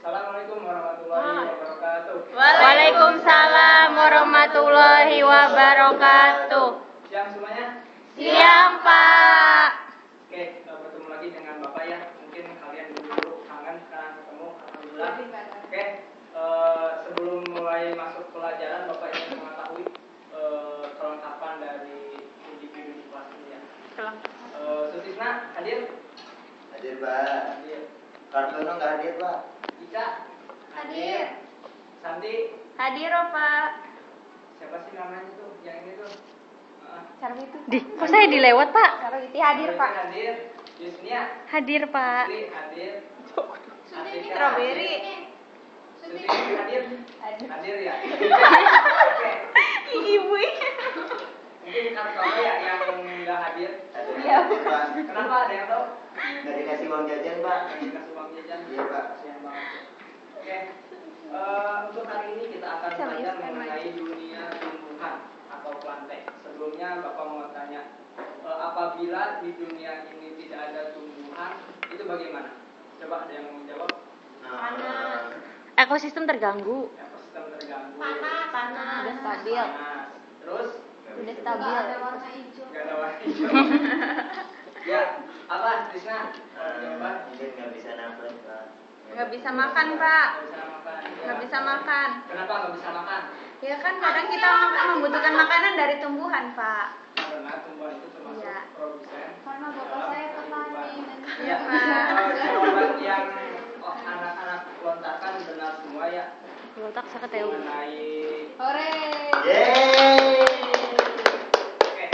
Assalamualaikum warahmatullahi wabarakatuh. Waalaikumsalam warahmatullahi wabarakatuh. Siang semuanya. Siang, Pak. Oke, bertemu lagi dengan Bapak ya. Mungkin kalian dulu kangen sekarang ketemu. Alhamdulillah. Oke, sebelum mulai masuk pelajaran, Bapak ingin mengetahui kelengkapan dari individu di kelas ini ya. Sutisna hadir? Hadir, Pak. Hadir. Kartono nggak hadir, Pak. Ica? Hadir. Santi? Hadir, Pak. Siapa sih namanya tuh? Yang ini tuh? Carwiti. Kok saya dilewat, Pak? Carwiti hadir, Pak. Hadir. Yusnia? Hadir, Pak. Sri hadir. Ini strawberry. Suti hadir? Hadir ya? Oke. Ibu. Mungkin kamu ya yang nggak hadir. Iya, Pak. Kenapa? Ada yang tahu? Nggak dikasih uang jajan, Pak. Dikasih uang jajan. Iya, Pak. Kasihan banget. Oke. Untuk hari ini kita akan belajar mengenai dunia tumbuhan atau plantek. Sebelumnya Bapak mau tanya, apabila di dunia ini tidak ada tumbuhan, itu bagaimana? Coba ada yang mau jawab? Ekosistem terganggu. Ekosistem terganggu. Panas. Udah stabil. Panas. Terus? Udah stabil. Gak ada warna hijau. Ya, apa Krisna? Jawaban? Mungkin nggak bisa nafas, Pak. Nggak bisa makan, Pak. Nggak bisa makan. Nggak bisa makan. Kenapa nggak bisa makan? Ya kan kadang kita membutuhkan makanan dari tumbuhan, Pak. Karena tumbuhan itu termasuk Iya. produsen. Karena bapak saya petani. Ya, Pak. jawaban yang anak-anak lontarkan benar semua ya Letak saya ketemu. mengenai. Hore. Yeay. Oke.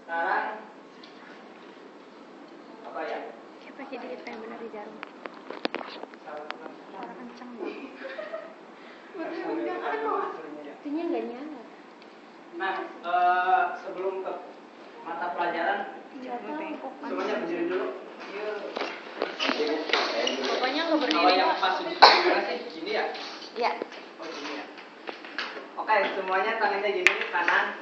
Sekarang apa ya? Siapa jadi kita yang benar di jarum? Suara kenceng banget. Artinya nggak nyala. Nah, sebelum ke mata pelajaran, semuanya berdiri dulu. Yuk. Pokoknya nggak Kalau berdiri. yang pas sujud gimana sih? Gini ya? Ya. Oh gini ya. Oke, semuanya tangannya gini kanan.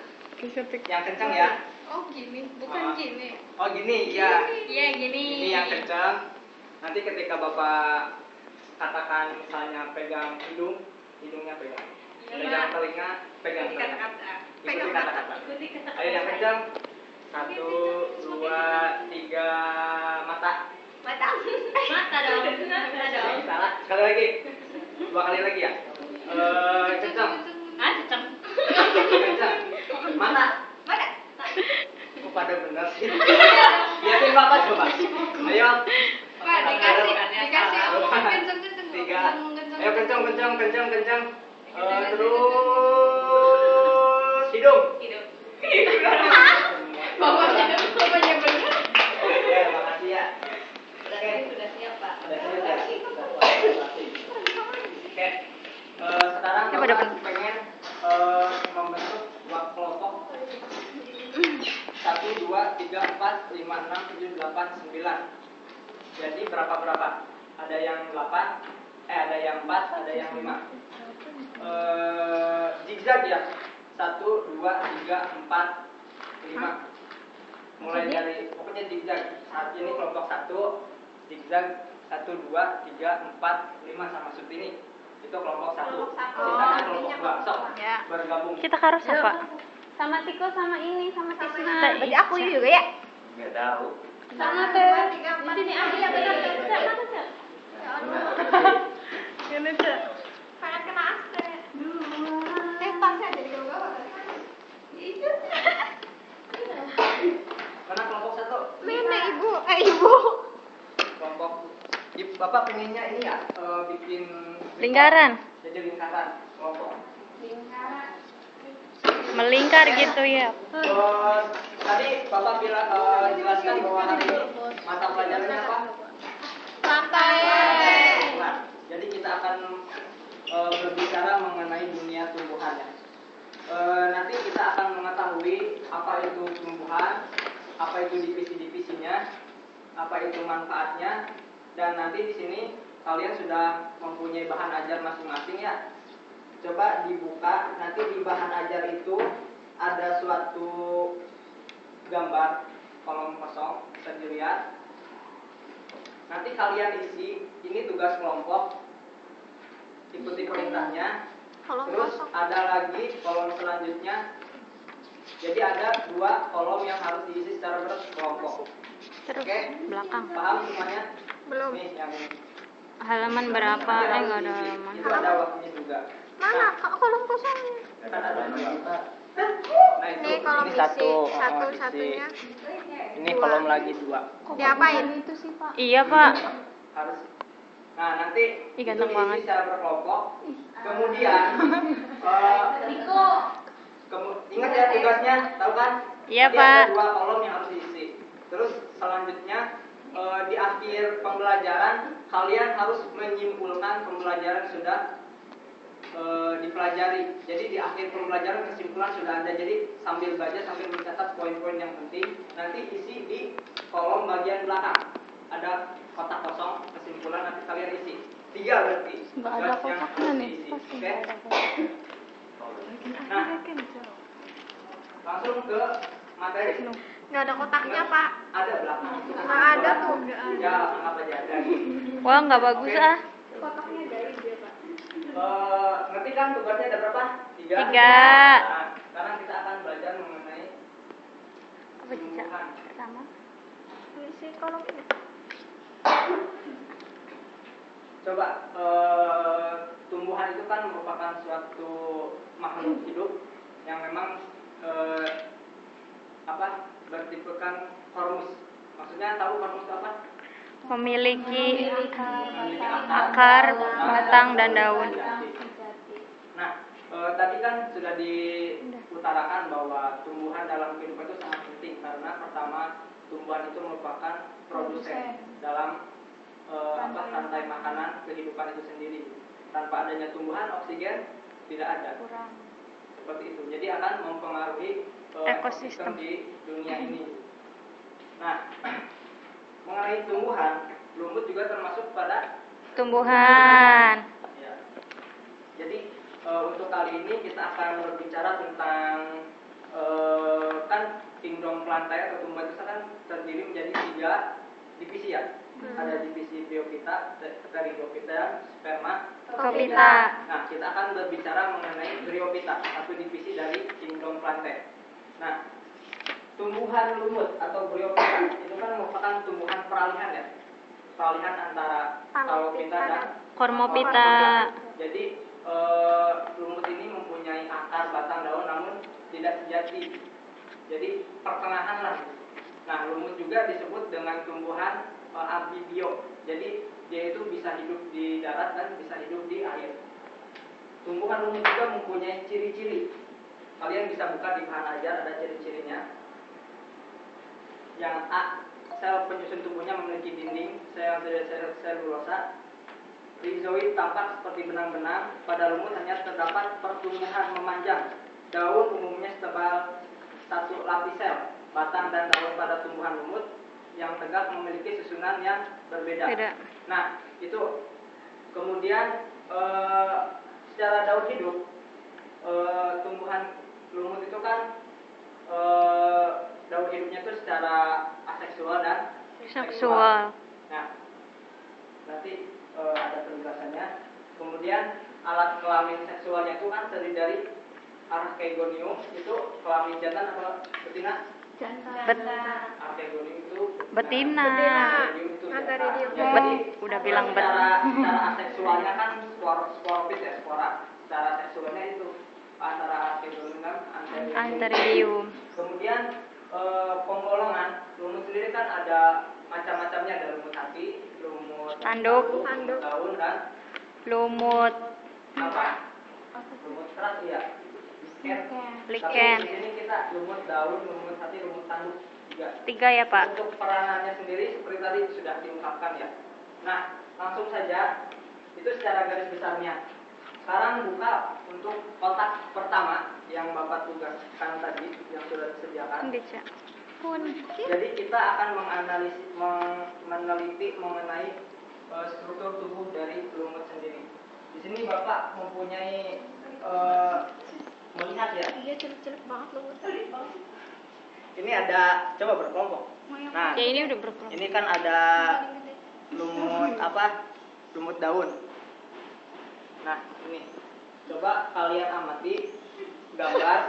Yang kencang ya. Oh gini, Ah. gini. Oh gini, ya. Iya gini. Ini yang kencang. Nanti ketika Bapak katakan misalnya pegang hidung, hidungnya pegang. Pegang telinga, pegang telinga. Ikuti kata-kata. Ayo yang kencang. 1, 2, 3, mata. Mata dong. Salah. Sekali lagi. 2 kali lagi ya. Kencang. Kenceng. Kencang. Mata. Kok pada benar sih? Lihatin Bapak coba. Ayo. Pak, dikasih apa? Kenceng. 3. Ayo kencang. Terus hidung. Bapaknya benar. Ya, makasih ya. Oke. Sudah siap, Pak. Udah siap ya? Oke. Sekarang Ya, pada Bapak pengen membentuk kelompok 1, 2, 3, 4, 5, 6, 7, 8, 9. Jadi berapa? Ada yang 8, ada yang 4, ada yang 5. Zigzag ya. 1, 2, 3, 4, 5. Mulai dari pokoknya zigzag. Saat ini kelompok 1 zigzag 1, 2, 3, 4, 5 sama Supini. Itu kelompok 1. Sisanya kelompok 2. Sok Ya. bergabung. Kita harus apa? Sama Tiko, sama ini, sama Tisna. Berarti aku juga ya? Nggak tahu. Sama Teh. Di sini ada yang benar. Mana Cek? Ini tuh. Pengen kena aste. Tasnya jadi bawa. Itu. Mana kelompok 1? Nenek ibu. Kelompok Bapak pengennya ini ya bikin Lingkaran. Jadi lingkaran kelompok. Lingkaran. Melingkar gitu ya. Tadi Bapak jelaskan bahwa hari ini mata pelajarannya apa? Santai. Nah, jadi kita akan berbicara mengenai dunia tumbuhan ya. Nanti kita akan mengetahui apa itu tumbuhan, apa itu divisi-divisinya, apa itu manfaatnya, dan nanti di sini kalian sudah mempunyai bahan ajar masing-masing ya. Coba dibuka, nanti di bahan ajar itu ada suatu gambar kolom kosong, bisa dilihat. Nanti kalian isi, ini tugas kelompok, ikuti perintahnya. Terus ada lagi kolom selanjutnya. Jadi ada 2 kolom yang harus diisi secara berkelompok. Terus Oke? belakang. Paham semuanya? Belum. Nih yang ini. Halaman berapa? Nanti harus Enggak ada diisi. halaman. Itu ada waktunya juga. Mana? Kolom kosong. Kan ada 2. Nah, itu. Ini kolom Ini isi. satu. Satu-satunya. Ini kolom lagi 2. Diapain? Itu sih, Pak. Iya, Pak. Harus. Nah, nanti Ih, itu ganteng diisi banget. secara berkelompok. Kemudian ingat ya tugasnya, tahu kan? Iya, Tadi Pak. ada 2 kolom yang harus diisi. Terus selanjutnya di akhir pembelajaran kalian harus menyimpulkan pembelajaran yang sudah dipelajari. Jadi di akhir pembelajaran kesimpulan sudah ada. Jadi sambil belajar sambil mencatat poin-poin yang penting. Nanti isi di kolom bagian belakang. Ada kotak kosong kesimpulan, nanti kalian isi. 3 berarti. Enggak ada tugas yang kotaknya harus nih. diisi. Pasti Oke? enggak ada kotak. Nah, langsung ke materi. Nggak ada kotaknya, Pak. Ada belakang. Nggak ada tuh. Ya, anggap aja ada. Wah, enggak bagus Oke. ah. Kotaknya dari dia, Pak. Ngerti kan tugasnya ada berapa? 3. 3. Nah, sekarang kita akan belajar mengenai Apa Cica? Sama. Isi kolom ini. Coba tumbuhan itu kan merupakan suatu makhluk hidup yang memang bertipekan kormus. Maksudnya tahu kormus itu apa? Memiliki akar, batang, dan daun. Nah, tadi kan sudah diutarakan bahwa tumbuhan dalam kehidupan itu sangat penting karena pertama tumbuhan itu merupakan produsen dalam rantai makanan kehidupan itu sendiri. Tanpa adanya tumbuhan, oksigen tidak ada. Seperti itu. Jadi akan mempengaruhi ekosistem di dunia ini. Nah, mengenai tumbuhan, lumut juga termasuk pada Tumbuhan. ya. Jadi untuk kali ini kita akan berbicara tentang kan kingdom plantae atau tumbuhan itu kan terdiri menjadi 3 divisi ya. Ada divisi Bryophyta, Pteridophyta, sperma. Kopita. Nah, kita akan berbicara mengenai Bryophyta, satu divisi dari kingdom plantae. Nah, tumbuhan lumut atau Bryophyta itu kan merupakan tumbuhan peralihan ya. Peralihan antara Phalophyta dan Cormopita. Jadi lumut ini mempunyai akar, batang, daun namun tidak sejati. Jadi pertengahan lah. Nah, lumut juga disebut dengan tumbuhan amfibio. Jadi dia itu bisa hidup di darat dan bisa hidup di air. Tumbuhan lumut juga mempunyai ciri-ciri. Kalian bisa buka di bahan ajar, ada ciri-cirinya. Yang A, sel penyusun tubuhnya memiliki dinding sel selulosa. Rizoid tampak seperti benang-benang. Pada lumut hanya terdapat pertumbuhan memanjang. Daun umumnya setebal 1 lapis sel. Batang dan daun pada tumbuhan lumut yang tegak memiliki susunan yang berbeda. Beda. Nah, itu kemudian secara daun hidup tumbuhan lumut itu kan daun hidupnya itu secara aseksual dan Seksual. Nah, nanti ada penjelasannya. Kemudian alat kelamin seksualnya itu kan terdiri dari Archegonium, itu kelamin jantan atau betina? Archegonium itu Betina. Archegonium itu Antheridium. jantan. Jadi Udah bilang secara aseksualnya kan sporopit ya, spora. Secara seksualnya itu antara Archegonium dan Antheridium. Kemudian penggolongan lumut sendiri kan ada macam-macamnya, ada lumut hati, lumut Tanduk. lumut daun dan Lumut. apa? Lumut keras ya. Lichen. Tapi di sini kita lumut daun, lumut hati, lumut tanduk juga. 3 ya, Pak. Untuk peranannya sendiri seperti tadi sudah diungkapkan ya. Nah, langsung saja itu secara garis besarnya. Sekarang buka untuk kotak pertama yang Bapak tugaskan tadi yang sudah disediakan. Cica. Pun. Jadi kita akan meneliti mengenai struktur tubuh dari lumut sendiri. Di sini Bapak mempunyai melihat ya. Iya, jelek-jelek banget lumut. Ini ada, coba berkelompok. Nah, Ya ini udah berkelompok. ini kan ada lumut apa? Lumut daun. Nah, ini. Coba kalian amati gambar.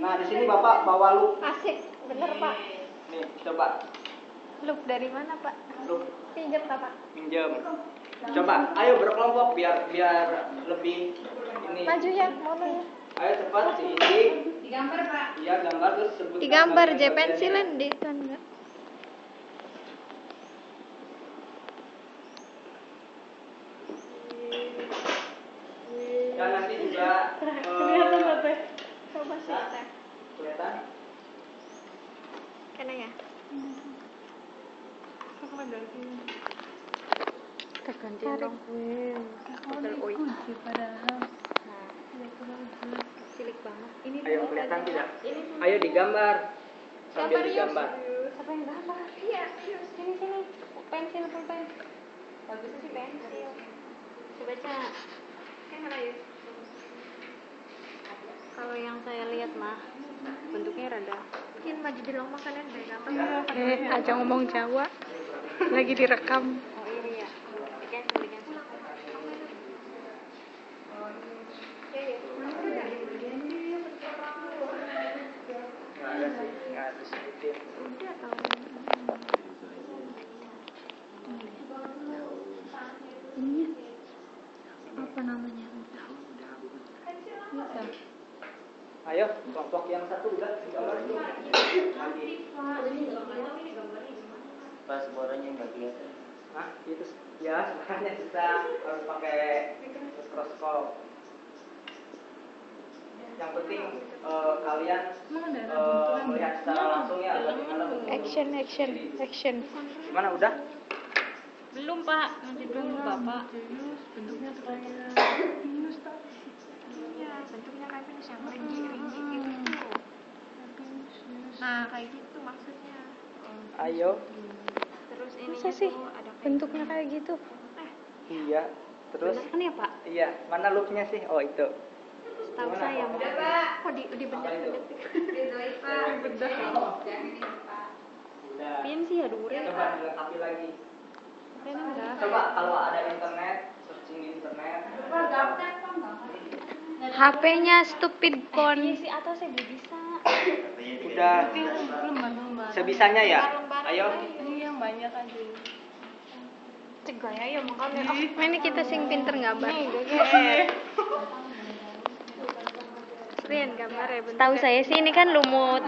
Nah, di sini Bapak bawa loop. Asik, bener Pak. Nih, coba. Loop dari mana Pak? Loop Pinjam Pak. minjem. Coba, ayo berkelompok biar lebih ini. Maju ya, mono ya. Ayo cepat diisi. Digambar Pak. Iya, gambar terus sebutkan. Digambar J bagian-bagiannya. pensilan di kan enggak. Dan nanti juga Coba sih teh. kelihatan. Kena ya? Terganti dong. Padahal oi. Nah, cilik banget. Ini Ayo kelihatan tidak? Ayo digambar. Sambil digambar. Siapa yang gambar? Iya, serius. Sini. Pensil, pulpen. Bagusnya sih pensil. Coba cak. Mana ya? Kalau yang saya lihat mah bentuknya rada. Mungkin maju di ruang makanan deh, gampang. Aja ngomong Jawa. Lagi direkam. Oh iya. Dicancel. Nggak ada sedikit. Udah tahu. Ini apa namanya? Ayo, kelompok yang satu udah gambar itu. Pas boranya nggak kelihatan. Nah, itu ya makanya kita harus pakai mikroskop. Yang penting kalian melihat secara langsung ya bagaimana bentuk. Action. Gimana udah? Belum Pak, nanti dulu Bapak. Bentuknya kayak Iya, bentuknya kayak penis yang ringgi gitu. Nah, kayak gitu maksudnya. Ayo. Terus ininya tuh ada kayak bentuknya kayak gitu. Iya. Terus? Bener kan ya Pak? Iya. Mana loopnya sih? Oh itu. Setahu Gimana, saya. Pak? Udah Pak. Kok di bedah-bedah? Ridhoi Pak. Jangan ini Pak. Udah. Pian sih ya dure. Coba dilengkapi lagi. Kan enggak. Coba kalau ada internet, searching di internet. Pak gampang Pak. HP-nya stupid phone. Iya sih, atau saya belum bisa. Udah. Sebisanya ya. Ayo. Ini yang banyak aja. Cegah ya makanya. Oh, ini kita sing pinter gambar. Keren gambar ya. Tahu saya sih ini kan lumut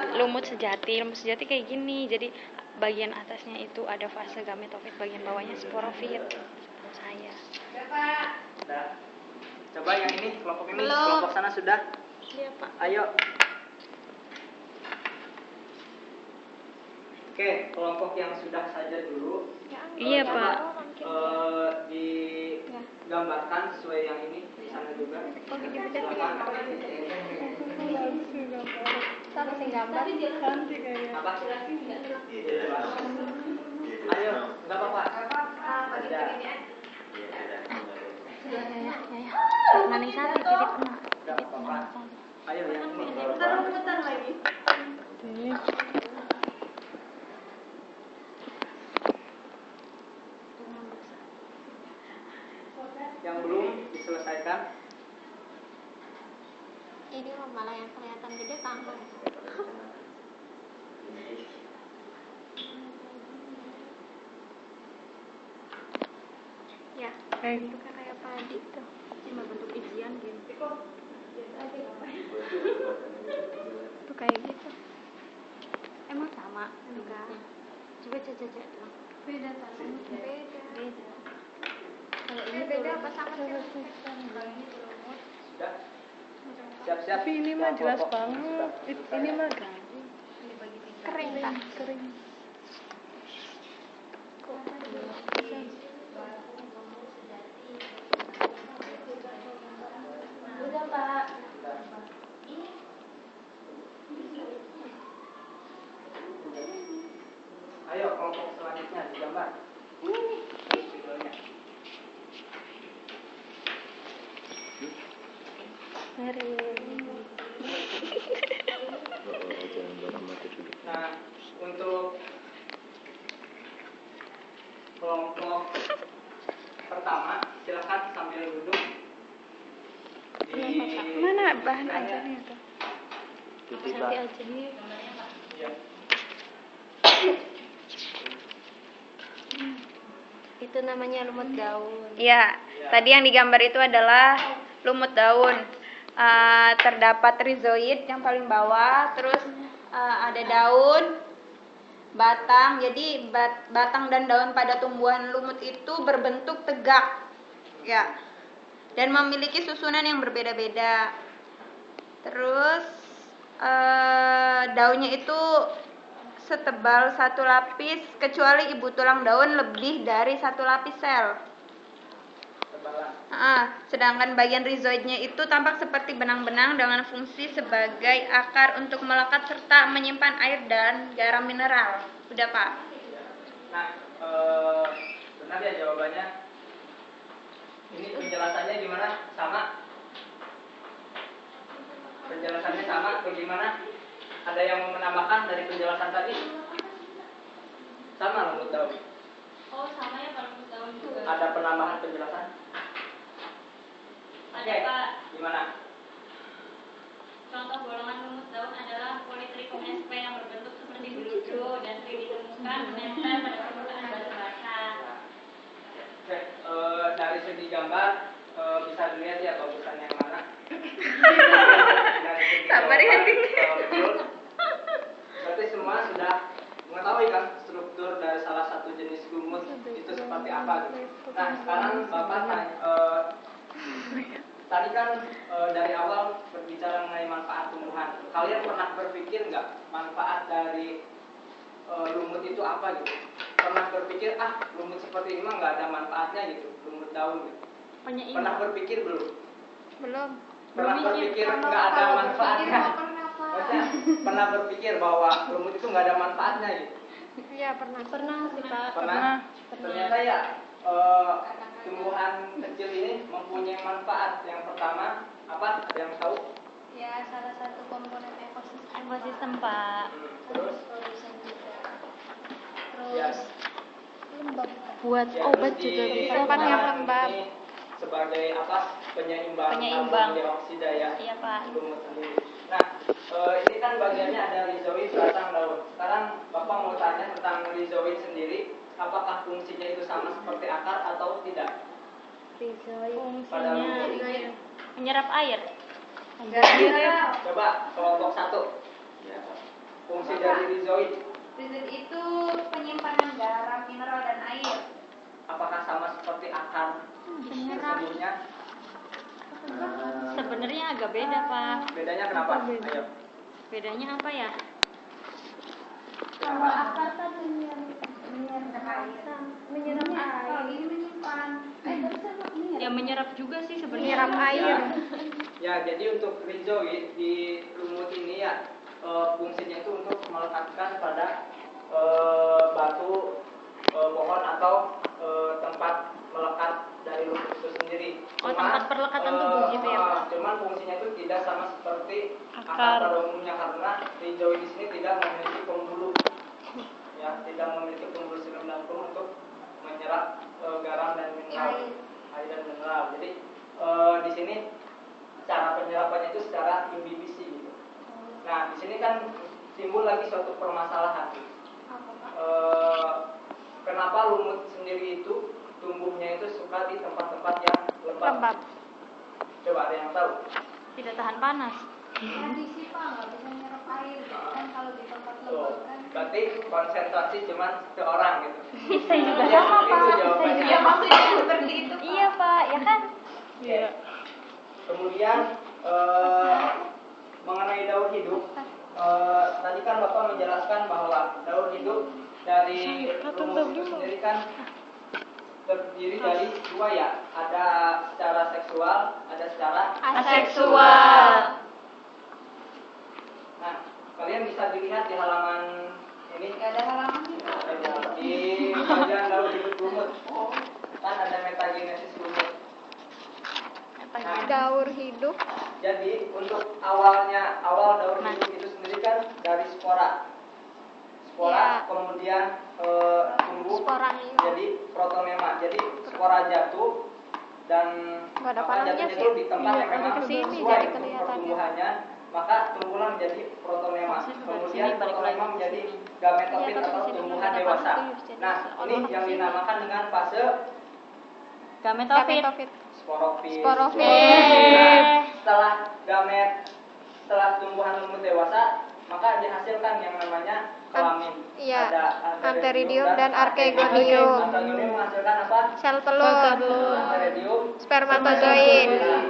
sejati. Lumut sejati kayak gini. Jadi bagian atasnya itu ada fase gametofit, bagian bawahnya sporofit. Saya. Udah Pak. Udah. Coba yang ini, kelompok ini, Belum. kelompok sana sudah. Iya Pak. Ayo. Oke, kelompok yang sudah saja dulu. Iya Coba, Pak. digambarkan sesuai yang ini di sana juga. Silakan. Sama sing gambar. Apa? Ayo, nggak apa-apa. Ada. Ya. Maning sate jadi pernah. Nggak apa-apa. Ayo yang ini. Putar lagi. Yang belum diselesaikan. Ini mah malah yang kelihatan gede tangan. Ya, itu kan kayak padi tuh. Cuma bentuk ijian gitu. Tuh kayak gitu. Emang sama? Enggak. Coba cecek dong. Beda tangan. Beda. Kalau ini beda apa sama sih? Sudah. Siap-siap. Tapi ini mah Yang jelas kelompok banget. sudah Ini selesai. mah gampang. Kering tak? Kering. Udah Pak. Ayo kelompok selanjutnya digambar. Ini. Videonya. Nah, untuk pertama, silakan sambil duduk. Mana bahan ajarnya tuh? Cuti Nanti Pak. aja nih. Ya. Itu namanya lumut daun. Iya, tadi yang digambar itu adalah lumut daun. Terdapat rizoid yang paling bawah, terus ada daun, batang. Jadi batang dan daun pada tumbuhan lumut itu berbentuk tegak, ya, dan memiliki susunan yang berbeda-beda. Terus daunnya itu setebal satu lapis, kecuali ibu tulang daun lebih dari satu lapis sel. Sedangkan bagian rizoidnya itu tampak seperti benang-benang dengan fungsi sebagai akar untuk melekat serta menyimpan air dan garam mineral. Udah Pak? Nah, benar ya jawabannya. Ini penjelasannya gimana? Sama? Penjelasannya sama bagaimana? Ada yang mau menambahkan dari penjelasan tadi? Sama lumut daun. Oh, sama ya kalau lumut daun juga. Ada penambahan penjelasan? Ada Oke, Pak. gimana? Contoh golongan lumut daun adalah Polytrichum sp yang berbentuk seperti belucu dan sering ditemukan menempel pada permukaan batu bata. Oke, dari segi gambar bisa dilihat ya bagusan yang mana. Dari segi Sabar ya, gambar, Ding. betul. Berarti semua sudah mengetahui kan struktur dari salah satu jenis lumut itu seperti apa gitu. Nah, sekarang Bapak tanya, tadi kan dari awal berbicara mengenai manfaat tumbuhan. Kalian pernah berpikir nggak manfaat dari lumut itu apa gitu? Pernah berpikir lumut seperti ini mah nggak ada manfaatnya gitu, lumut daun gitu. Pernah berpikir belum? Belum. Pernah berpikir nggak ada manfaatnya? Maksudnya, pernah berpikir bahwa lumut itu nggak ada manfaatnya gitu? Iya pernah. Pernah sih Pak. Pernah. Ternyata ya tumbuhan kecil ini mempunyai manfaat. Yang pertama apa? Ada yang tahu? Ya salah satu komponen ekosistem Pak. Terus? Produsen juga. Ya. Terus lembab. Buat Ya, obat terus juga di bisa. Tempat yang tumbuhan lembab. ini sebagai apa? Penyeimbang Penyeimbang. karbon dioksida ya. Iya Pak. Lumut sendiri. Nah, ini kan bagiannya ada rizoid, batang, daun. Sekarang Bapak mau tanya tentang rizoid sendiri, apakah fungsinya itu sama seperti akar atau tidak? Rizoid. Pada Fungsinya lumut. menyerap air. Coba kelompok 1. Ya. Fungsi dari rizoid, Rizoid itu penyimpanan garam, mineral dan air. apakah sama seperti akar sesungguhnya? Sebenarnya agak beda Pak. Bedanya kenapa? Ayo. Bedanya apa ya? Kenapa? Akar kan menyerap air. Kalau ini menyimpan. Ya menyerap juga sih sebenarnya. Menyerap air. Ya, jadi untuk rizoid di lumut ini ya fungsinya itu untuk melekatkan pada batu pohon atau tempat melekat dari lumut itu sendiri. Tempat perlekatan tubuh gitu ya Pak? Cuman fungsinya itu tidak sama seperti Akar. akar pada umumnya karena rizoid di sini tidak memiliki pembuluh. Ya, tidak memiliki pembuluh silam dan pembuluh untuk menyerap garam dan mineral, air dan mineral. Jadi di sini cara penyerapannya itu secara imbibisi gitu. Nah, di sini kan timbul lagi suatu permasalahan. Kenapa lumut sendiri itu tumbuhnya itu suka di tempat-tempat yang lembab? Coba ada yang tahu? Tidak tahan panas. Kondisi Pak nggak bisa menyerap air, kan kalau di tempat lembab kan. Berarti konsentrasi cuma ke orang gitu. Saya juga Ya, sama itu Pak. jawabannya. Ya maksudnya seperti itu. Iya Pak, ya kan? Iya. Kemudian mengenai daun hidup, tadi kan Bapak menjelaskan bahwa daun hidup dari lumut itu sendiri kan terdiri dari dua ya, ada secara seksual, ada secara Aseksual. Nah, kalian bisa dilihat di halaman ini. Nggak ada halaman itu. Di bagian daun hidup lumut kan ada metagenesis lumut. Daur hidup. Jadi untuk awal daun hidup itu sendiri kan dari spora. spora, Iya. kemudian tumbuh Sporanium. jadi protonema. Jadi spora jatuh dan Nggak ada apa palangnya jatuhnya sih. itu di tempat Iya, yang memang kesini sesuai jadi untuk kelihatannya. pertumbuhannya, maka tumbuhlah menjadi protonema. Kemudian sini, balik protonema lagi. menjadi gametofit Iya, tapi atau di sini tumbuhan nggak ada dewasa. palang tuh, jadi Nah, seolah-olah ini yang kesini. dinamakan dengan fase Gametofit. Gametofit. sporofit. Sporofit. Nah, setelah tumbuhan lumut dewasa, maka dihasilkan yang namanya kelamin. Iya, Ada antheridium dan archegonium. Archegonium menghasilkan apa? Sel telur. Antheridium. Spermatozoid. Nah,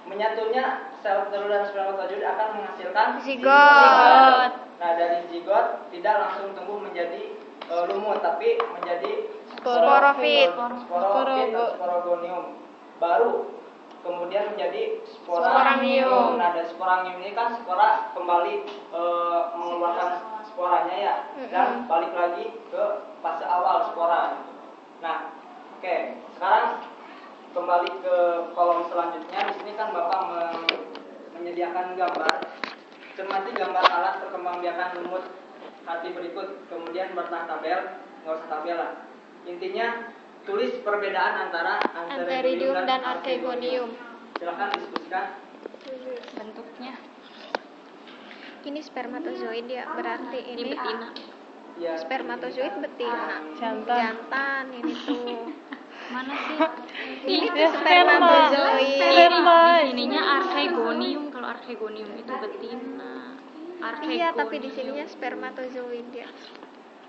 menyatunya sel telur dan spermatozoid akan menghasilkan Zigot. Nah, dari zigot tidak langsung tumbuh menjadi lumut, tapi menjadi Sporofit. sporofit atau sporogonium. Baru kemudian menjadi Sporamium. Nah, dari sporamium ini kan spora kembali mengeluarkan sporanya ya, dan balik lagi ke fase awal spora. Nah, oke, sekarang kembali ke kolom selanjutnya. Di sini kan Bapak menyediakan gambar. Cermati gambar alat perkembangbiakan lumut hati berikut, kemudian buatlah tabel, nggak usah tabel lah. Intinya tulis perbedaan antara Antheridium dan archegonium. Silakan diskusikan. Bentuknya. Ini spermatozoid ya, berarti ini betina. Ya, Spermatozoid betina. Jantan. Jantan ini tuh. Mana sih? Ini tuh spermatozoid. Ininya archegonium. Kalau archegonium itu betina. Iya, tapi di sininya spermatozoid ya.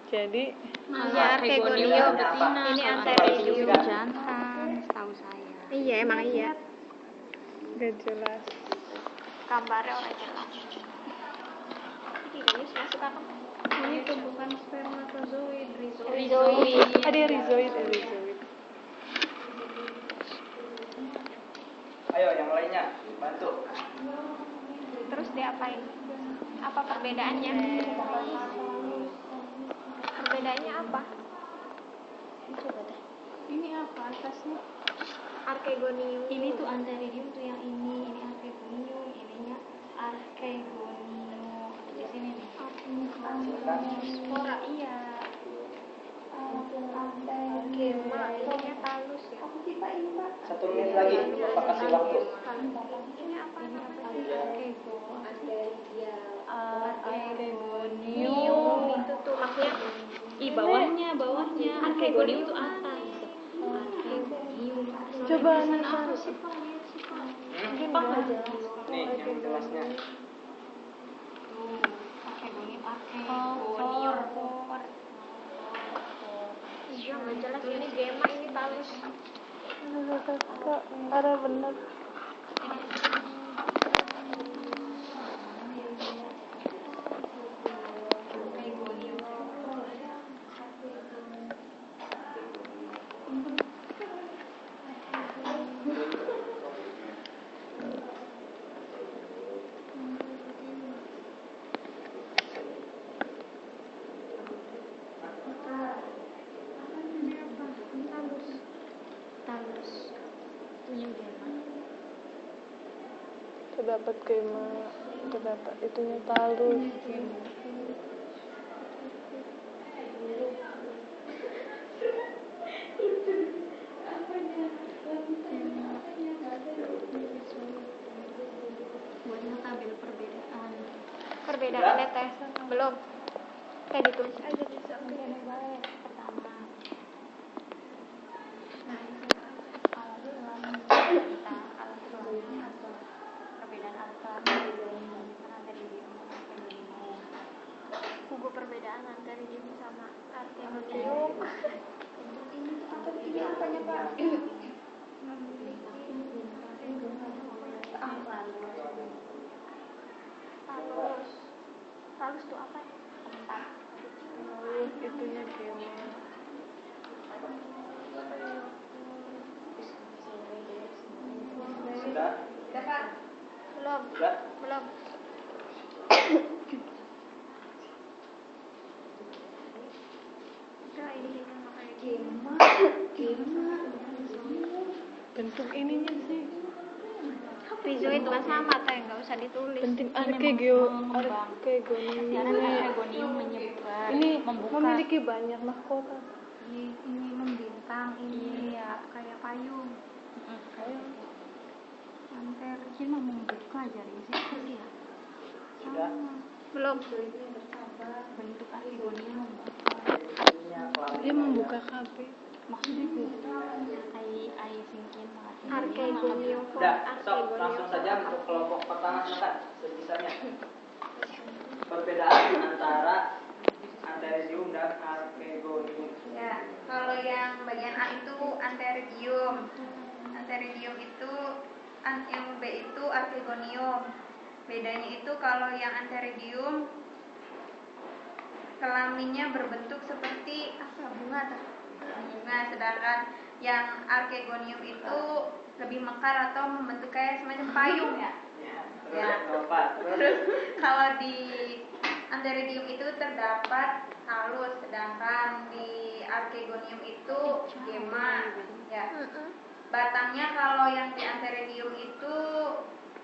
Jadi Ya, archegonium. betina. Ini Kalau antheridium. jantan, setahu saya. Iya, emang iya. gak jelas. Gambarnya orang jelas. Ini masuk apa? Ini tuh bukan spermatozoid, Rizoid. Ada rizoid, rizoid. Ayo yang lainnya bantu. Terus diapain? Apa perbedaannya? Perbedaannya apa? Coba deh. Ini apa atasnya? Archegonium. Ini tuh antheridium tuh yang ini archegonium, ininya archegonium. Di sini nih. Spora iya. Gema, ininya talus ya. 1 menit lagi, Bapak kasih waktu. Ini apa? Archegonium. Itu tuh maksudnya Bawahnya. Archegonium itu atas. Archegonium. Coba nih, Apa sih, Pak? Nih yang kelasnya. iya nggak jelas ini gema ini talus. Kak, ada bener. Talus. Ini gema. Terdapat gema, terdapat itunya talus. Buatnya tabel perbedaan. Perbedaannya teh belum. Kayak ditulis aja di samping. Pertama. Buku perbedaan antheridium sama archegonium. Ini apanya, Pak? Talus. Talus tuh apa ya? Bentar. Talus itunya gema. Sudah? Belum. Sudah? Belum. Udah ini sama kayak gema. Bentuk ininya sih. Rizoid mah sama teh, nggak usah ditulis. Penting mengembang. archegonium Karena ini. archegonium menyebar, Ini membuka. memiliki banyak mahkota. Ini membintang, ini Iya. kayak payung. Anter sih mau membuka jadi sih ya. Sudah. Belum. Bentuk archegonium membuka. Dia membuka KB. Maksudnya gitu. Ai singkin banget. Archegonium. Udah, stop. Langsung saja untuk kelompok pertama silakan sebisanya. Perbedaan antara anteridium dan archegonium. Ya, kalau yang bagian A itu anteridium. Anteridium itu yang B itu archegonium. Bedanya itu kalau yang anteridium kelaminnya berbentuk seperti bunga, sedangkan yang archegonium itu lebih mekar atau membentuk kayak semacam payung ya. Terus kalau di anteridium itu terdapat halus, sedangkan di archegonium itu gema ya. Batangnya kalau yang di anteridium itu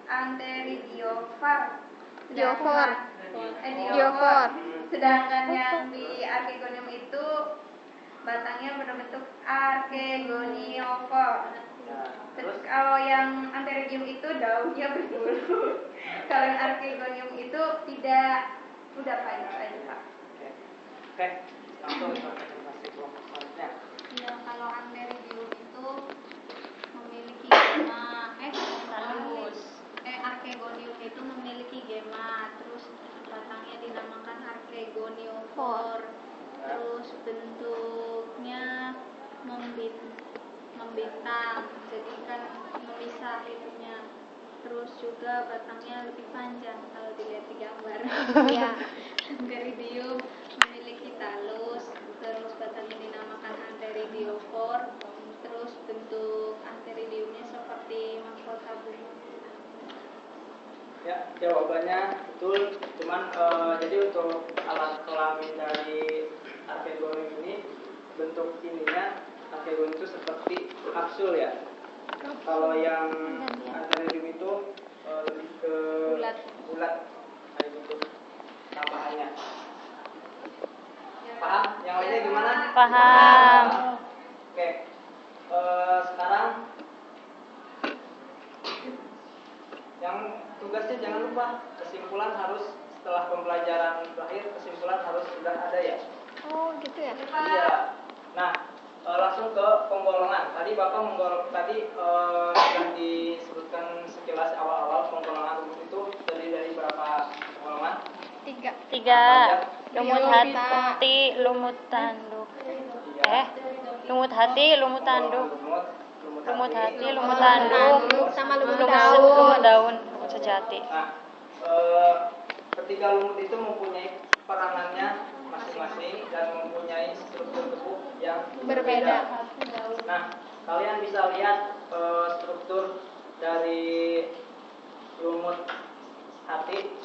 anteridiofor. Diofor. Sedangkan yang di archegonium itu batangnya berbentuk archegoniofor. Kalau yang anteridium itu daunnya berbulu. Kalau yang archegonium itu tidak. Udah Pak, itu aja Pak. Oke. Langsung ke presentasi kelompok selanjutnya. Ya, kalau anteridium itu memiliki gema, archegonium itu memiliki gema, terus batangnya dinamakan archegoniofor, terus bentuknya membintang, jadi kan memisah itunya. Terus juga batangnya lebih panjang kalau dilihat di gambar. Ya. Anteridium memiliki talus, terus batangnya dinamakan anteridiofor, terus bentuk anteridiumnya seperti mahkota bunga. Ya, jawabannya betul. Cuman jadi untuk alat kelamin dari archegonium ini bentuk ininya archegonium itu seperti kapsul ya. Kalau yang anteridium itu lebih ke bulat kayak gitu tambahannya. Paham? Yang lainnya gimana? Paham. Oke. Sekarang yang tugasnya jangan lupa kesimpulan harus setelah pembelajaran berakhir kesimpulan harus sudah ada ya. Oh gitu ya. Iya. Nah, langsung ke penggolongan. Tadi Bapak sudah disebutkan sekilas awal-awal penggolongan rumus itu terdiri dari berapa penggolongan? 3. Lumut hati, lumut tanduk. Lumut hati, lumut tanduk. Lumut hati, lumut tanduk, sama lumut daun, lumut sejati. Nah, ketiga lumut itu mempunyai peranannya masing-masing dan mempunyai struktur tubuh yang berbeda. Nah, kalian bisa lihat struktur dari lumut hati.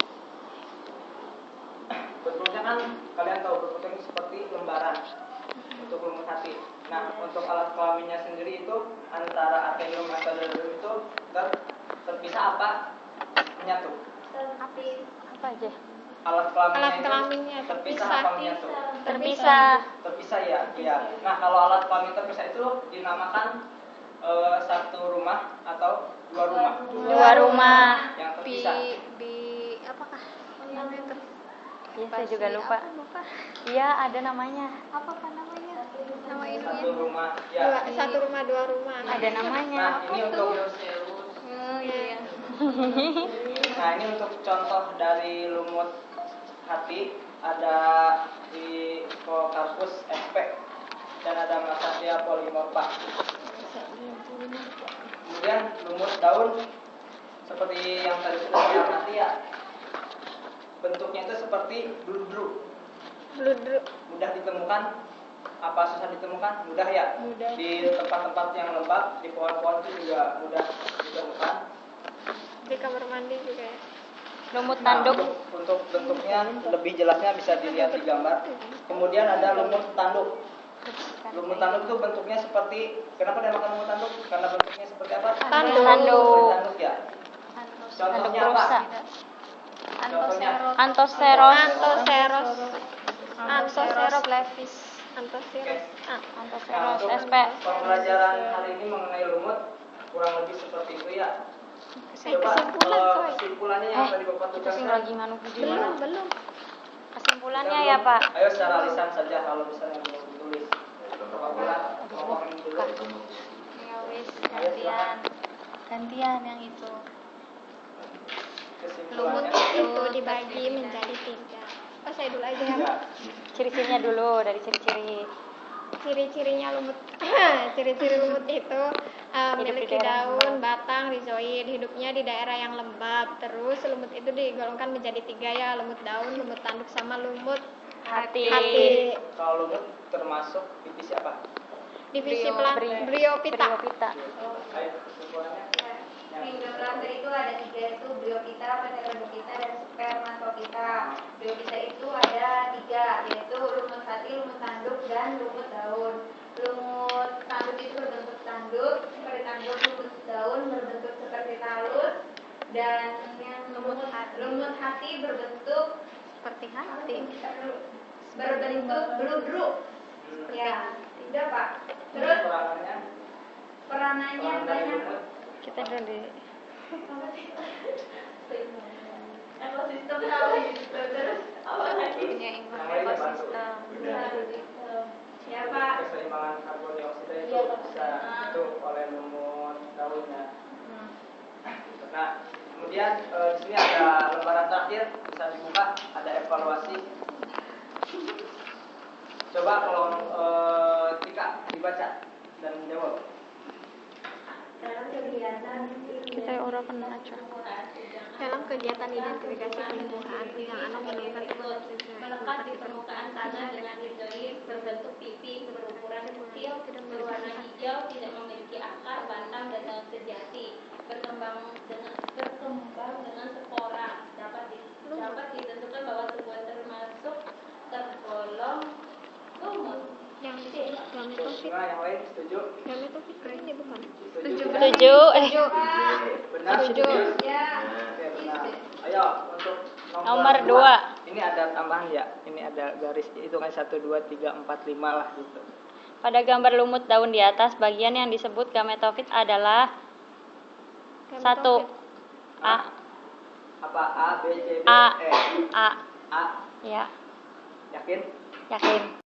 Bentuknya kan kalian tahu bentuknya seperti lembaran untuk lumut hati. Nah, untuk alat kelaminnya sendiri itu antara arterium dan endothelium itu terpisah apa menyatu? Apa aja? Alat kelaminnya itu terpisah apa menyatu? Terpisah ya. Nah, kalau alat kelamin terpisah itu dinamakan satu rumah atau dua rumah? Dua rumah. Yang terpisah. Apakah namanya Iya, saya juga lupa. Iya, ada namanya. Apa namanya? Nama ininya. Satu rumah. Ya. Satu rumah, dua rumah. Ada namanya. Nah, ini untuk Oh iya. Nah, ini untuk contoh dari lumut hati ada di Cocarpus sp dan ada Massatia polymorpha. Kemudian lumut daun seperti yang tadi sudah saya amati ya. Bentuknya itu seperti bludru. Mudah ditemukan. Apa susah ditemukan? Mudah ya. Mudah. Di tempat-tempat yang lembab, di pohon-pohon itu juga mudah ditemukan. Di kamar mandi juga ya. Lumut Nah, tanduk. untuk bentuknya lebih jelasnya bisa dilihat di gambar. Kemudian ada lumut tanduk. Lumut tanduk itu bentuknya seperti, kenapa dinamakan lumut tanduk? Karena bentuknya seperti apa? Tanduk. Seperti tanduk ya. Contohnya apa? rusa. Contohnya. Antoseros. Antoseroblevis. Oke. Nah, Antoseros untuk SP. pembelajaran hari ini mengenai lumut kurang lebih seperti itu ya. Coba kesimpulannya yang tadi Bapak Itu sing tugaskan. lagi nganu video. Belum. Kesimpulannya ya, Pak. Ayo secara lisan saja kalau misalnya mau ditulis. Bapak ngomongin dulu. Ya wis, gantian yang itu. Lumut Kesimpulannya. itu dibagi menjadi 3. Oh, saya dulu aja ya. Ya. Ciri-cirinya dulu, dari ciri-ciri. Ciri-cirinya lumut. Ciri-ciri lumut itu memiliki daun, batang, rizoid, hidupnya di daerah yang lembab. Terus lumut itu digolongkan menjadi 3 ya, lumut daun, lumut tanduk sama lumut Hati. Kalau lumut termasuk divisi apa? Divisi Brio- Bryophyta. Bryophyta. Ayo kesimpulannya. Kingdom Lancer itu ada 3, itu Bryophyta, Pteridophyta, dan Spermatophyta. Bryophyta itu ada 3, yaitu lumut hati, lumut tanduk, dan lumut daun. Lumut tanduk itu berbentuk tanduk, seperti tanduk. Lumut daun berbentuk seperti talus, dan yang lumut hati berbentuk Seperti hati. berbentuk beludruk. Ya, udah Pak. Terus Peranannya. peranannya Peran dari banyak. lumut. Kita dulu. Ekosistem tahu gitu. Terus apa lagi? Ekosistem. Ya Pak. Keseimbangan karbon dioksida itu bisa itu oleh lumut daunnya. Nah, kemudian di sini ada lembaran terakhir bisa dibuka, ada evaluasi. Coba kalau Tika dibaca dan jawab. Dalam kegiatan Kita orang pernah aja. Dalam kegiatan identifikasi tumbuhan yang anak menemukan melekat di permukaan tanah dengan rizoid berbentuk pipi berukuran kecil, berwarna hijau, tidak memiliki akar, batang, dan daun sejati, berkembang dengan spora, dapat ditentukan bahwa sebuah termasuk tergolong lumut. yang gametofit. Nah, yang lain setuju? Gametofit ini bukan. Setuju. Benar? Setuju. Ya. Oke, benar. Ayo untuk Nomor 2. Ini ada tambahan ya. Ini ada garis itu kan 1 2 3 4 5 lah gitu. Pada gambar lumut daun di atas, bagian yang disebut gametofit adalah 1. A. Apa A B C D A. E? A. A. Ya, Yakin? yakin.